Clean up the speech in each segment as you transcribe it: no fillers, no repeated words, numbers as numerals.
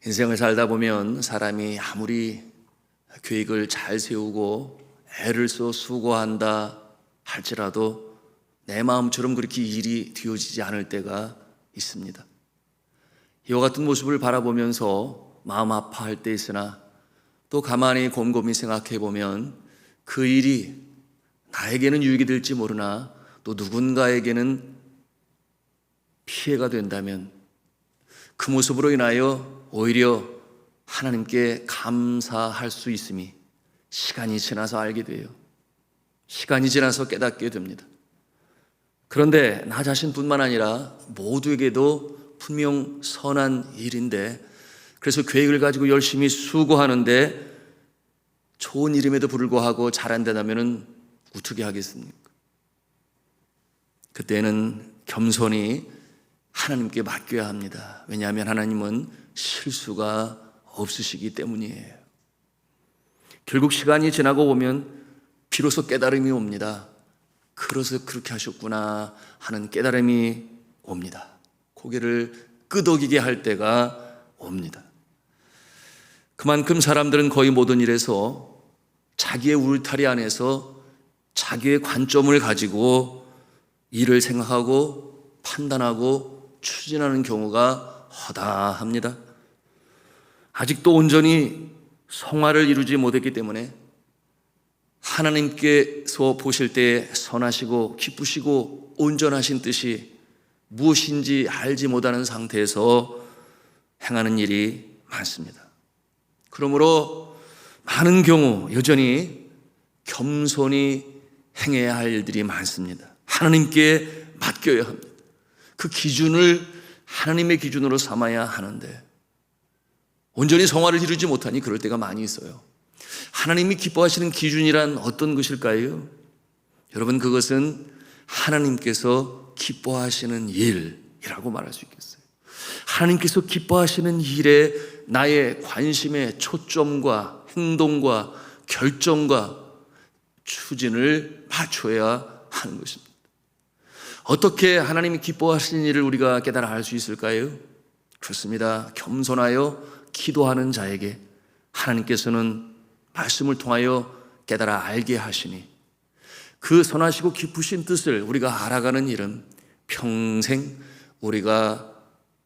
인생을 살다 보면 사람이 아무리 계획을 잘 세우고 애를 써 수고한다 할지라도 내 마음처럼 그렇게 일이 되어지지 않을 때가 있습니다. 이와 같은 모습을 바라보면서 마음 아파할 때 있으나 또 가만히 곰곰이 생각해 보면 그 일이 나에게는 유익이 될지 모르나 또 누군가에게는 피해가 된다면 그 모습으로 인하여 오히려 하나님께 감사할 수 있음이 시간이 지나서 알게 돼요. 시간이 지나서 깨닫게 됩니다. 그런데 나 자신뿐만 아니라 모두에게도 분명 선한 일인데, 그래서 계획을 가지고 열심히 수고하는데 좋은 일임에도 불구하고 잘 안 된다면 어떻게 하겠습니까? 그때는 겸손히 하나님께 맡겨야 합니다. 왜냐하면 하나님은 실수가 없으시기 때문이에요. 결국 시간이 지나고 보면 비로소 깨달음이 옵니다. 그래서 그렇게 하셨구나 하는 깨달음이 옵니다. 고개를 끄덕이게 할 때가 옵니다. 그만큼 사람들은 거의 모든 일에서 자기의 울타리 안에서 자기의 관점을 가지고 일을 생각하고 판단하고 추진하는 경우가 허다합니다. 아직도 온전히 성화를 이루지 못했기 때문에 하나님께서 보실 때 선하시고 기쁘시고 온전하신 뜻이 무엇인지 알지 못하는 상태에서 행하는 일이 많습니다. 그러므로 많은 경우 여전히 겸손히 행해야 할 일들이 많습니다. 하나님께 맡겨야 합니다. 그 기준을 하나님의 기준으로 삼아야 하는데 온전히 성화를 이루지 못하니 그럴 때가 많이 있어요. 하나님이 기뻐하시는 기준이란 어떤 것일까요? 여러분, 그것은 하나님께서 기뻐하시는 일이라고 말할 수 있겠어요. 하나님께서 기뻐하시는 일에 나의 관심의 초점과 행동과 결정과 추진을 맞춰야 하는 것입니다. 어떻게 하나님이 기뻐하시는 일을 우리가 깨달아 알 수 있을까요? 그렇습니다. 겸손하여 기도하는 자에게 하나님께서는 말씀을 통하여 깨달아 알게 하시니 그 선하시고 기쁘신 뜻을 우리가 알아가는 일은 평생 우리가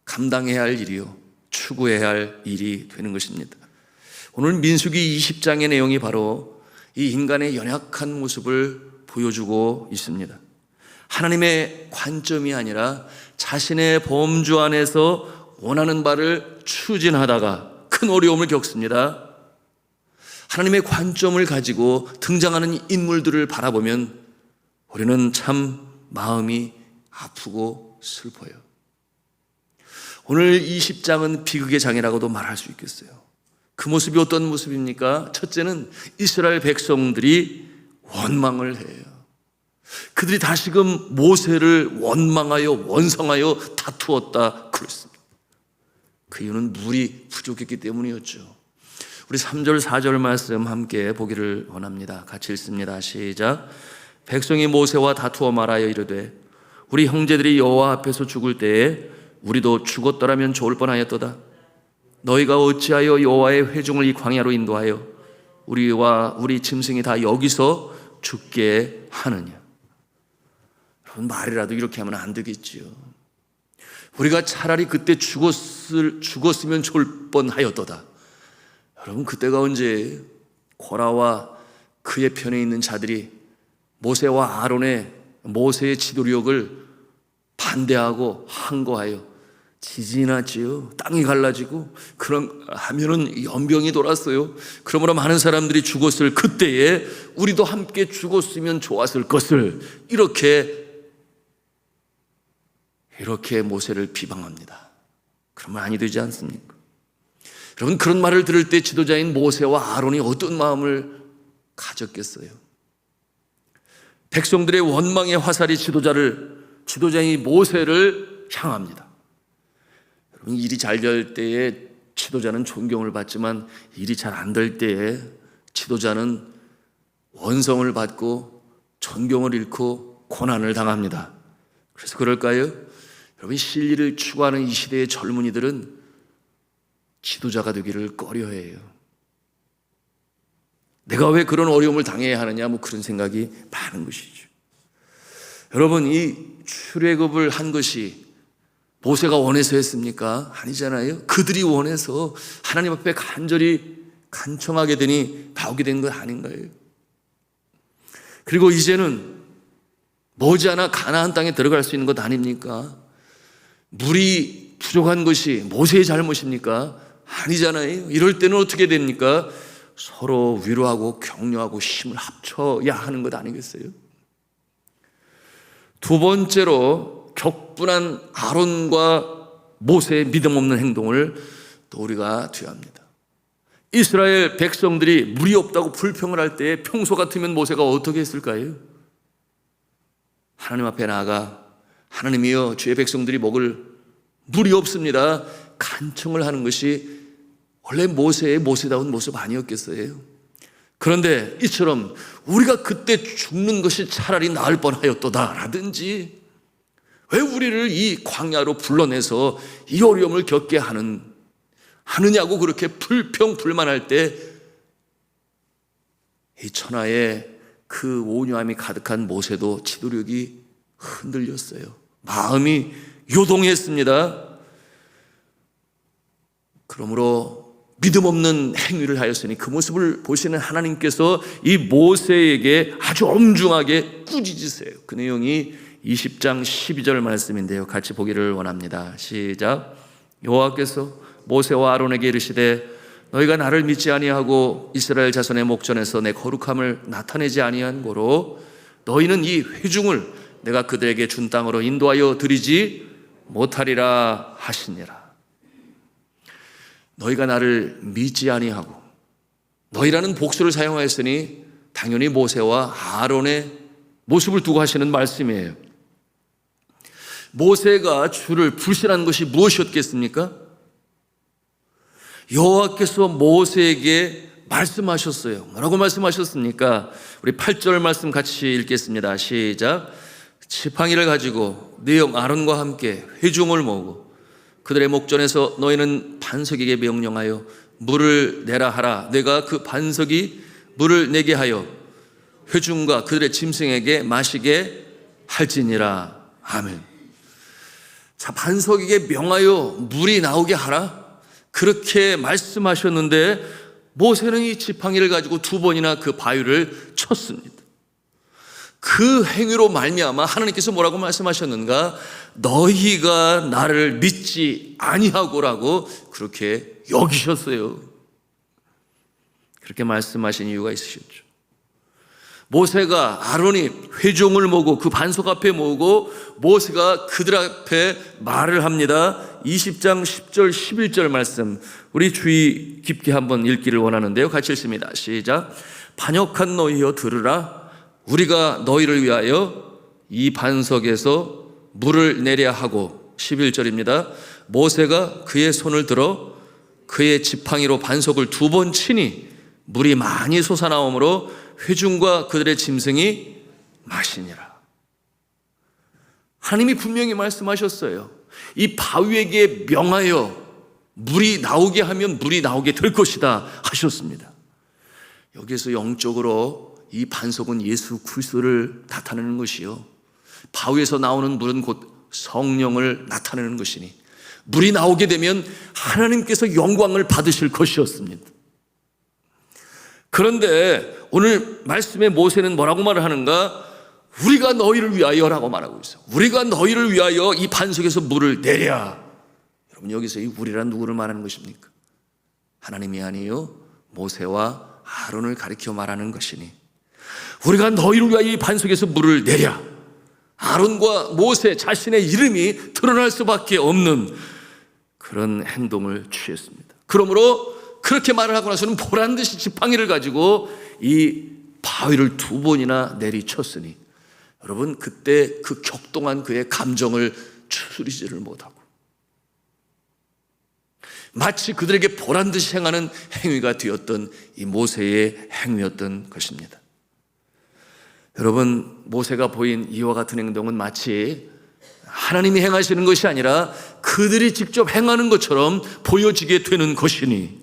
감당해야 할 일이요 추구해야 할 일이 되는 것입니다. 오늘 민수기 20장의 내용이 바로 이 인간의 연약한 모습을 보여주고 있습니다. 하나님의 관점이 아니라 자신의 범주 안에서 원하는 바를 추진하다가 큰 어려움을 겪습니다. 하나님의 관점을 가지고 등장하는 인물들을 바라보면 우리는 참 마음이 아프고 슬퍼요. 오늘 20장은 비극의 장이라고도 말할 수 있겠어요. 그 모습이 어떤 모습입니까? 첫째는 이스라엘 백성들이 원망을 해요. 그들이 다시금 모세를 원망하여 원성하여 다투었다 그랬습니다. 그 이유는 물이 부족했기 때문이었죠. 우리 3절 4절 말씀 함께 보기를 원합니다. 같이 읽습니다. 시작. 백성이 모세와 다투어 말하여 이르되 우리 형제들이 여호와 앞에서 죽을 때에 우리도 죽었더라면 좋을 뻔하였도다. 너희가 어찌하여 여호와의 회중을 이 광야로 인도하여 우리와 우리 짐승이 다 여기서 죽게 하느냐. 여러분, 말이라도 이렇게 하면 안 되겠지요. 우리가 차라리 그때 죽었으면 좋을 뻔하였도다. 여러분, 그때가 언제 고라와 그의 편에 있는 자들이 모세와 아론의 모세의 지도력을 반대하고 항거하여 지진이 났지요. 땅이 갈라지고 그럼 하면은 연병이 돌았어요. 그러므로 많은 사람들이 죽었을 그때에 우리도 함께 죽었으면 좋았을 것을 이렇게 모세를 비방합니다. 그러면 아니 되지 않습니까? 여러분, 그런 말을 들을 때 지도자인 모세와 아론이 어떤 마음을 가졌겠어요? 백성들의 원망의 화살이 지도자인 모세를 향합니다. 여러분, 일이 잘 될 때에 지도자는 존경을 받지만 일이 잘 안 될 때에 지도자는 원성을 받고 존경을 잃고 고난을 당합니다. 그래서 그럴까요? 여러분, 진리를 추구하는 이 시대의 젊은이들은 지도자가 되기를 꺼려해요. 내가 왜 그런 어려움을 당해야 하느냐, 그런 생각이 많은 것이죠. 여러분, 이 출애굽을 한 것이 모세가 원해서 했습니까? 아니잖아요. 그들이 원해서 하나님 앞에 간절히 간청하게 되니 나오게 된 것 아닌가요? 그리고 이제는 머지않아 가나안 땅에 들어갈 수 있는 것 아닙니까? 물이 부족한 것이 모세의 잘못입니까? 아니잖아요. 이럴 때는 어떻게 됩니까? 서로 위로하고 격려하고 힘을 합쳐야 하는 것 아니겠어요? 두 번째로 격분한 아론과 모세의 믿음 없는 행동을 또 우리가 뒤합니다. 이스라엘 백성들이 물이 없다고 불평을 할 때 평소 같으면 모세가 어떻게 했을까요? 하나님 앞에 나아가 하나님이여, 주의 백성들이 먹을 물이 없습니다, 간청을 하는 것이 원래 모세의 모세다운 모습 아니었겠어요? 그런데 이처럼 우리가 그때 죽는 것이 차라리 나을 뻔하였도다 라든지, 왜 우리를 이 광야로 불러내서 이 어려움을 겪게 하느냐고 그렇게 불평불만할 때 이 천하에 그 온유함이 가득한 모세도 지도력이 흔들렸어요. 마음이 요동했습니다. 그러므로 믿음 없는 행위를 하였으니 그 모습을 보시는 하나님께서 이 모세에게 아주 엄중하게 꾸짖으세요. 그 내용이 20장 12절 말씀인데요, 같이 보기를 원합니다. 시작. 여호와께서 모세와 아론에게 이르시되 너희가 나를 믿지 아니하고 이스라엘 자손의 목전에서 내 거룩함을 나타내지 아니한 고로 너희는 이 회중을 내가 그들에게 준 땅으로 인도하여 드리지 못하리라 하시니라. 너희가 나를 믿지 아니하고, 너희라는 복수를 사용하였으니 당연히 모세와 아론의 모습을 두고 하시는 말씀이에요. 모세가 주를 불신한 것이 무엇이었겠습니까? 여호와께서 모세에게 말씀하셨어요. 뭐라고 말씀하셨습니까? 우리 8절 말씀 같이 읽겠습니다. 시작. 지팡이를 가지고 네 형 아론과 함께 회중을 모으고 그들의 목전에서 너희는 반석에게 명령하여 물을 내라 하라. 내가 그 반석이 물을 내게 하여 회중과 그들의 짐승에게 마시게 할지니라. 아멘. 자, 반석에게 명하여 물이 나오게 하라, 그렇게 말씀하셨는데 모세는 이 지팡이를 가지고 두 번이나 그 바위를 쳤습니다. 그 행위로 말미암아 하나님께서 뭐라고 말씀하셨는가? 너희가 나를 믿지 아니하고라고 그렇게 여기셨어요. 그렇게 말씀하신 이유가 있으셨죠. 모세가 아론이 회중을 모으고 그 반석 앞에 모으고 모세가 그들 앞에 말을 합니다. 20장 10절 11절 말씀 우리 주의 깊게 한번 읽기를 원하는데요, 같이 읽습니다. 시작. 반역한 너희여 들으라. 우리가 너희를 위하여 이 반석에서 물을 내려 하고, 11절입니다. 모세가 그의 손을 들어 그의 지팡이로 반석을 두 번 치니 물이 많이 솟아나오므로 회중과 그들의 짐승이 마시니라. 하나님이 분명히 말씀하셨어요. 이 바위에게 명하여 물이 나오게 하면 물이 나오게 될 것이다 하셨습니다. 여기에서 영적으로 이 반석은 예수 그리스도를 나타내는 것이요, 바위에서 나오는 물은 곧 성령을 나타내는 것이니 물이 나오게 되면 하나님께서 영광을 받으실 것이었습니다. 그런데 오늘 말씀에 모세는 뭐라고 말을 하는가? 우리가 너희를 위하여라고 말하고 있어요. 우리가 너희를 위하여 이 반석에서 물을 내랴. 여러분, 여기서 이 우리란 누구를 말하는 것입니까? 하나님이 아니요 모세와 아론을 가리켜 말하는 것이니 우리가 너희를 위하여 이 반석에서 물을 내랴. 아론과 모세 자신의 이름이 드러날 수밖에 없는 그런 행동을 취했습니다. 그러므로 그렇게 말을 하고 나서는 보란듯이 지팡이를 가지고 이 바위를 두 번이나 내리쳤으니 여러분, 그때 그 격동한 그의 감정을 추스리지를 못하고 마치 그들에게 보란듯이 행하는 행위가 되었던 이 모세의 행위였던 것입니다. 여러분, 모세가 보인 이와 같은 행동은 마치 하나님이 행하시는 것이 아니라 그들이 직접 행하는 것처럼 보여지게 되는 것이니,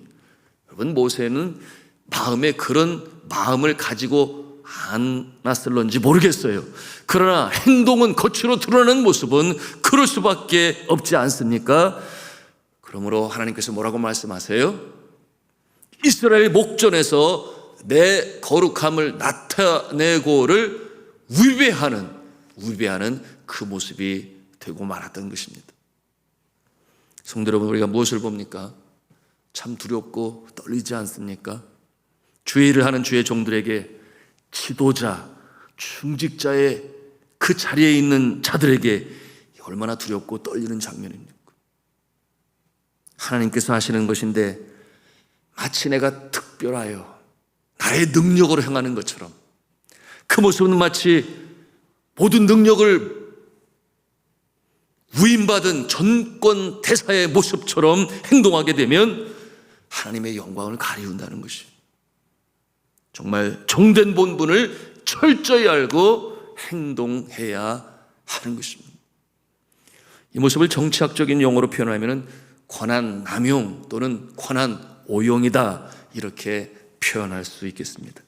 여러분, 모세는 마음에 그런 마음을 가지고 않았을런지 모르겠어요. 그러나 행동은, 겉으로 드러나는 모습은 그럴 수밖에 없지 않습니까? 그러므로 하나님께서 뭐라고 말씀하세요? 이스라엘 목전에서 내 거룩함을 나타내고를 위배하는 그 모습이 되고 말았던 것입니다. 성도 여러분, 우리가 무엇을 봅니까? 참 두렵고 떨리지 않습니까? 주의 일을 하는 주의 종들에게, 지도자, 중직자의 그 자리에 있는 자들에게 얼마나 두렵고 떨리는 장면입니까? 하나님께서 하시는 것인데 마치 내가 특별하여 나의 능력으로 행하는 것처럼, 그 모습은 마치 모든 능력을 위임받은 전권 대사의 모습처럼 행동하게 되면 하나님의 영광을 가리운다는 것이, 정말 종된 본분을 철저히 알고 행동해야 하는 것입니다. 이 모습을 정치학적인 용어로 표현하면 권한 남용 또는 권한 오용이다, 이렇게 표현할 수 있겠습니다.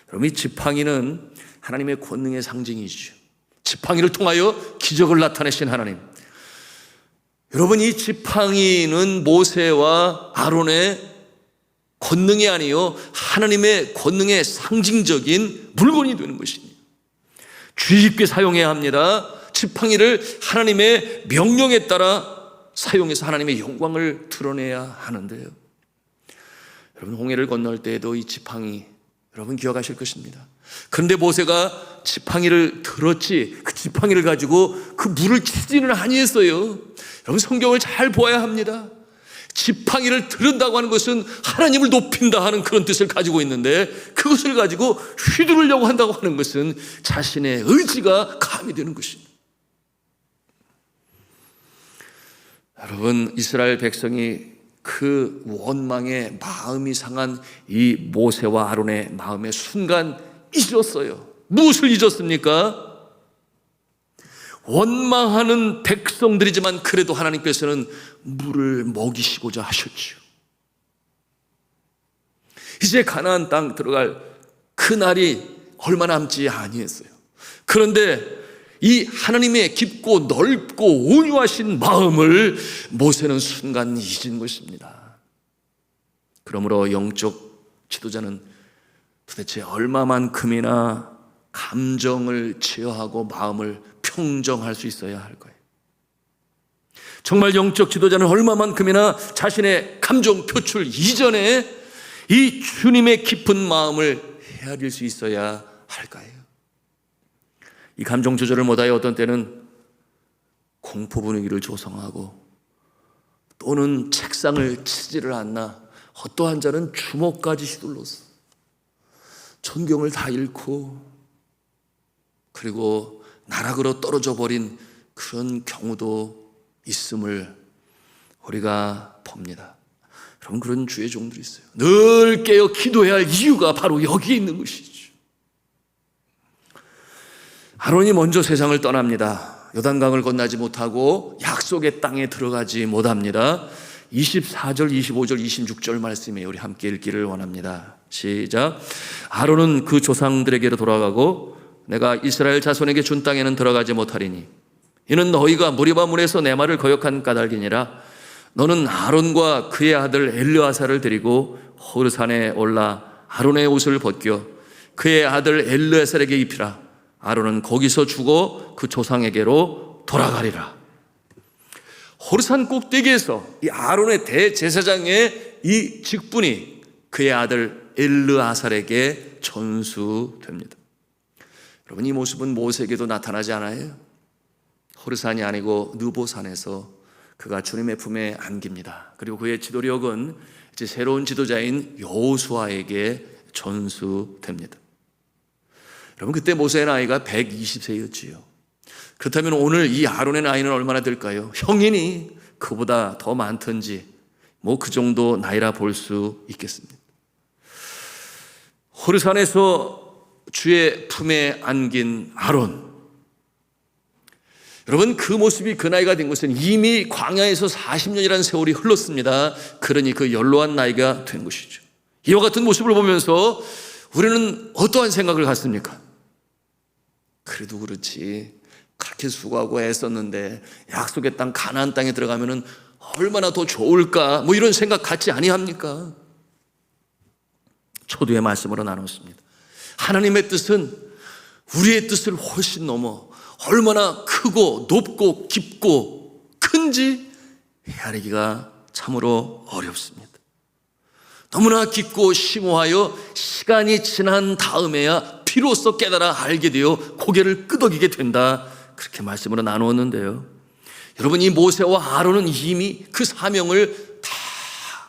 여러분, 이 지팡이는 하나님의 권능의 상징이죠. 지팡이를 통하여 기적을 나타내신 하나님. 여러분, 이 지팡이는 모세와 아론의 권능이 아니요 하나님의 권능의 상징적인 물건이 되는 것입니다. 주의 깊게 사용해야 합니다. 지팡이를 하나님의 명령에 따라 사용해서 하나님의 영광을 드러내야 하는데요. 여러분, 홍해를 건널 때에도 이 지팡이, 여러분 기억하실 것입니다. 그런데 모세가 지팡이를 들었지, 그 지팡이를 가지고 그 물을 치지는 아니했어요. 여러분, 성경을 잘 보아야 합니다. 지팡이를 들은다고 하는 것은 하나님을 높인다 하는 그런 뜻을 가지고 있는데, 그것을 가지고 휘두르려고 한다고 하는 것은 자신의 의지가 가미되는 것입니다. 여러분, 이스라엘 백성이 그 원망에 마음이 상한 이 모세와 아론의 마음의 순간 잊었어요. 무엇을 잊었습니까? 원망하는 백성들이지만 그래도 하나님께서는 물을 먹이시고자 하셨죠. 이제 가나안 땅 들어갈 그 날이 얼마 남지 아니했어요. 그런데 이 하나님의 깊고 넓고 온유하신 마음을 모세는 순간 잊은 것입니다. 그러므로 영적 지도자는 도대체 얼마만큼이나 감정을 제어하고 마음을 평정할 수 있어야 할 거예요. 정말 영적 지도자는 얼마만큼이나 자신의 감정 표출 이전에 이 주님의 깊은 마음을 헤아릴 수 있어야 할까요? 이 감정 조절을 못하여 어떤 때는 공포 분위기를 조성하고, 또는 책상을 치지를 않나 어떠한 자는 주먹까지 휘둘렀어. 전경을 다 잃고, 그리고 나락으로 떨어져 버린 그런 경우도 있음을 우리가 봅니다. 그런 주의 종들이 있어요. 늘 깨어 기도해야 할 이유가 바로 여기에 있는 것이죠. 아론이 먼저 세상을 떠납니다. 요단강을 건너지 못하고 약속의 땅에 들어가지 못합니다. 24절, 25절, 26절 말씀에 우리 함께 읽기를 원합니다. 시작. 아론은 그 조상들에게로 돌아가고 내가 이스라엘 자손에게 준 땅에는 들어가지 못하리니 이는 너희가 무리바 문에서 내 말을 거역한 까닭이니라. 너는 아론과 그의 아들 엘르아사를 데리고 호르산에 올라 아론의 옷을 벗겨 그의 아들 엘르아사에게 입히라. 아론은 거기서 죽어 그 조상에게로 돌아가리라. 호르산 꼭대기에서 이 아론의 대제사장의 이 직분이 그의 아들 엘르아살에게 전수됩니다. 여러분, 이 모습은 모세에게도 나타나지 않아요? 호르산이 아니고 느보산에서 그가 주님의 품에 안깁니다. 그리고 그의 지도력은 이제 새로운 지도자인 여호수아에게 전수됩니다. 여러분, 그때 모세의 나이가 120세였지요. 그렇다면 오늘 이 아론의 나이는 얼마나 될까요? 형이니 그보다 더 많던지 뭐 그 정도 나이라 볼 수 있겠습니다. 호르산에서 주의 품에 안긴 아론, 여러분, 그 모습이 그 나이가 된 것은 이미 광야에서 40년이라는 세월이 흘렀습니다. 그러니 그 연로한 나이가 된 것이죠. 이와 같은 모습을 보면서 우리는 어떠한 생각을 갖습니까? 그래도 그렇지, 그렇게 수고하고 애썼는데 약속의 땅 가나안 땅에 들어가면은 얼마나 더 좋을까, 뭐 이런 생각 갖지 아니합니까? 초두의 말씀으로 나눴습니다. 하나님의 뜻은 우리의 뜻을 훨씬 넘어 얼마나 크고 높고 깊고 큰지 헤아리기가 참으로 어렵습니다. 너무나 깊고 심오하여 시간이 지난 다음에야 비로소 깨달아 알게 되어 고개를 끄덕이게 된다, 그렇게 말씀으로 나누었는데요. 여러분, 이 모세와 아론은 이미 그 사명을 다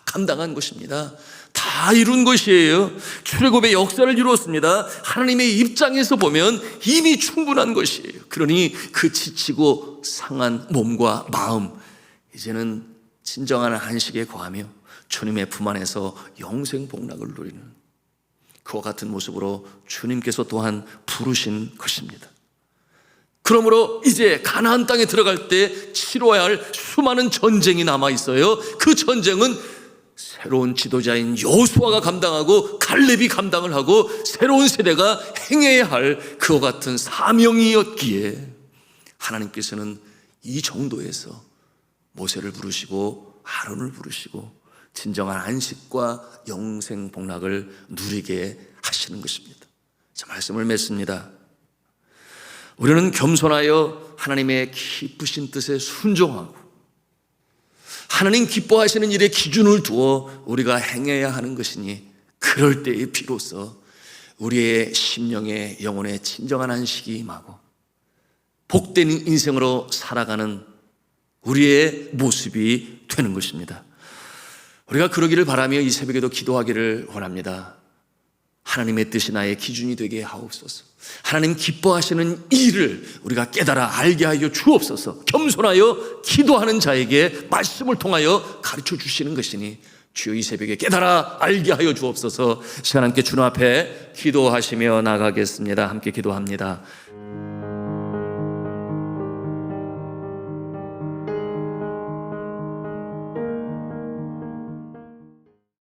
감당한 것입니다. 다 이룬 것이에요. 출애굽의 역사를 이루었습니다. 하나님의 입장에서 보면 이미 충분한 것이에요. 그러니 그 지치고 상한 몸과 마음, 이제는 진정한 안식에 거하며 주님의 품 안에서 영생 복락을 누리는 그와 같은 모습으로 주님께서 또한 부르신 것입니다. 그러므로 이제 가나안 땅에 들어갈 때 치러야 할 수많은 전쟁이 남아 있어요. 그 전쟁은 새로운 지도자인 여호수아가 감당하고 갈렙이 감당을 하고 새로운 세대가 행해야 할 그와 같은 사명이었기에 하나님께서는 이 정도에서 모세를 부르시고 아론을 부르시고 진정한 안식과 영생 복락을 누리게 하시는 것입니다. 자, 말씀을 맺습니다. 우리는 겸손하여 하나님의 기쁘신 뜻에 순종하고 하나님 기뻐하시는 일에 기준을 두어 우리가 행해야 하는 것이니, 그럴 때에 비로소 우리의 심령의 영혼의 진정한 안식이 임하고 복된 인생으로 살아가는 우리의 모습이 되는 것입니다. 우리가 그러기를 바라며 이 새벽에도 기도하기를 원합니다. 하나님의 뜻이 나의 기준이 되게 하옵소서. 하나님 기뻐하시는 일을 우리가 깨달아 알게 하여 주옵소서. 겸손하여 기도하는 자에게 말씀을 통하여 가르쳐 주시는 것이니 주여 이 새벽에 깨달아 알게 하여 주옵소서. 시간 함께 주님 앞에 기도하시며 나가겠습니다. 함께 기도합니다.